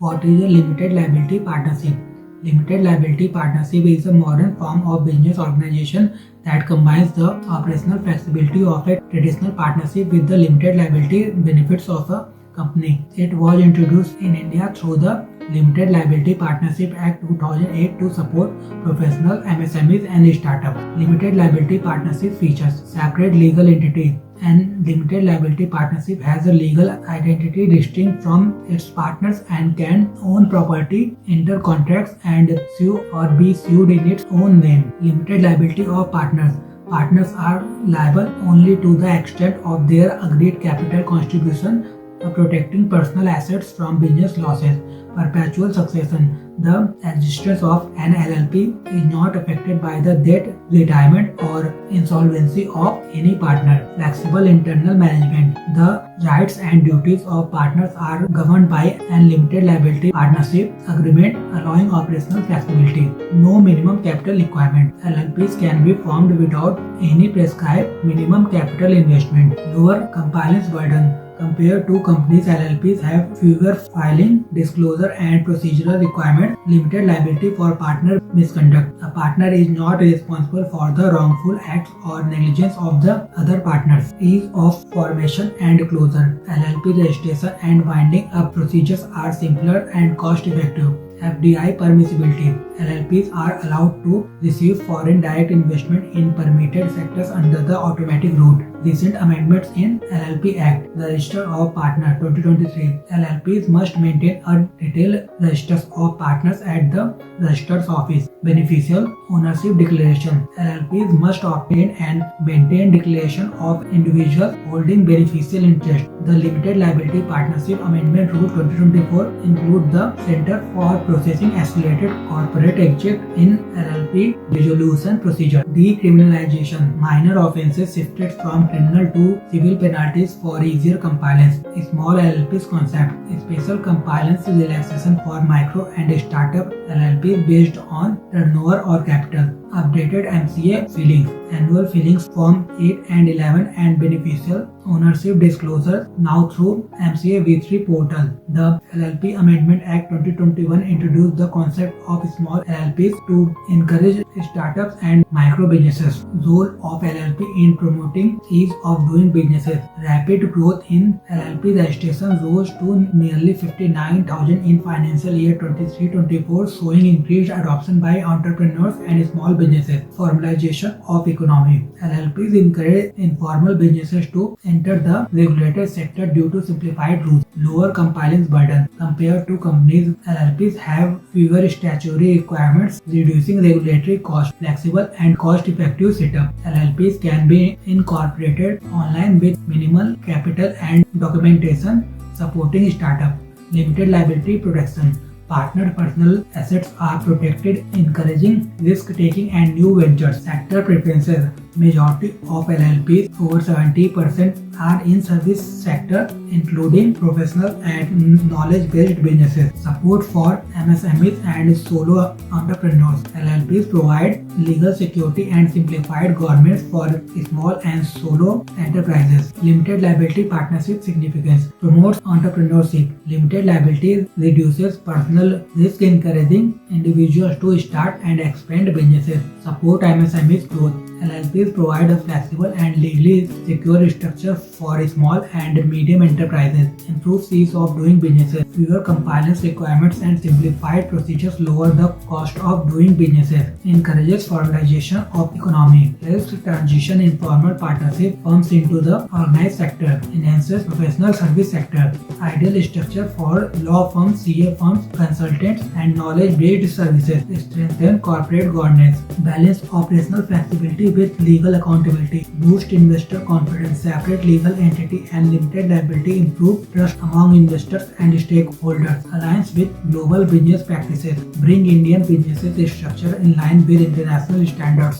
What is a limited liability partnership? Limited liability partnership is a modern form of business organization that combines the operational flexibility of a traditional partnership with the limited liability benefits of a company. It was introduced in India through the Limited Liability Partnership Act 2008 to support professional MSMEs and startups. Limited liability partnership features separate legal entity, and limited liability partnership has a legal identity distinct from its partners and can own property, enter contracts, and sue or be sued in its own name. Limited liability of partners. Partners are liable only to the extent of their agreed capital contribution, protecting personal assets from business losses. Perpetual succession. The existence of an LLP is not affected by the death, retirement, or insolvency of any partner. Flexible internal management. The rights and duties of partners are governed by an limited liability partnership agreement, allowing operational flexibility. No minimum capital requirement. LLPs can be formed without any prescribed minimum capital investment. Lower compliance burden. Compared to companies, LLPs have fewer filing, disclosure, and procedural requirements. Limited liability for partner misconduct. A partner is not responsible for the wrongful acts or negligence of the other partners. Ease of formation and closure. LLP registration and winding up procedures are simpler and cost-effective. FDI permissibility. LLPs are allowed to receive foreign direct investment in permitted sectors under the automatic route. Recent amendments in LLP Act. The Register of Partner 2023. LLPs must maintain a detailed register of partners at the Registrar's Office. Beneficial ownership declaration. LLPs must obtain and maintain declaration of individuals holding beneficial interest. The Limited Liability Partnership Amendment Rule 2024 include the Center for Processing Accelerated Corporate Exit in LLP Dissolution Procedure. Decriminalization. Minor offences shifted from criminal to civil penalties for easier compliance. Small LLPs concept. Special compliance relaxation for micro and startup LLPs based on turnover or capital. Updated MCA filings. Annual filings Form 8 and 11 and beneficial ownership disclosure now through MCA V3 portal. The LLP Amendment Act 2021 introduced the concept of small LLPs to encourage startups and micro businesses. Role of LLP in promoting ease of doing businesses. Rapid growth in LLP registration rose to nearly 59,000 in financial year 23-24, showing increased adoption by entrepreneurs and small businesses. Formalization of economy. LLPs encourage informal businesses to enter the regulated sector due to simplified rules. Lower compliance burden. Compared to companies, LLPs have fewer statutory requirements, reducing regulatory cost. Flexible and cost-effective setup. LLPs can be incorporated online with minimal capital and documentation, supporting startup. Limited liability protection. Partner personal assets are protected, encouraging risk-taking and new ventures. Sector preferences. Majority of LLPs, over 70%, are in service sector, including professional and knowledge-based businesses. Support for MSMEs and solo entrepreneurs. LLPs provide legal security and simplified governance for small and solo enterprises. Limited liability partnership significance. Promotes entrepreneurship. Limited liability reduces personal risk, encouraging individuals to start and expand businesses. Support MSMEs growth. LLPs provide a flexible and legally secure structure for small and medium enterprises. Improves ease of doing businesses. Fewer compliance requirements and simplified procedures lower the cost of doing businesses. Encourages formalization of economy. Helps transition informal partnership firms into the organized sector. Enhances professional service sector. Ideal structure for law firms, CA firms, consultants, and knowledge-based services. Strengthen corporate governance. Balance operational flexibility with legal accountability. Boost investor confidence. Separate legal entity and limited liability improve trust among investors and stakeholders. Aligns with global business practices. Bring Indian businesses structure in line with international standards.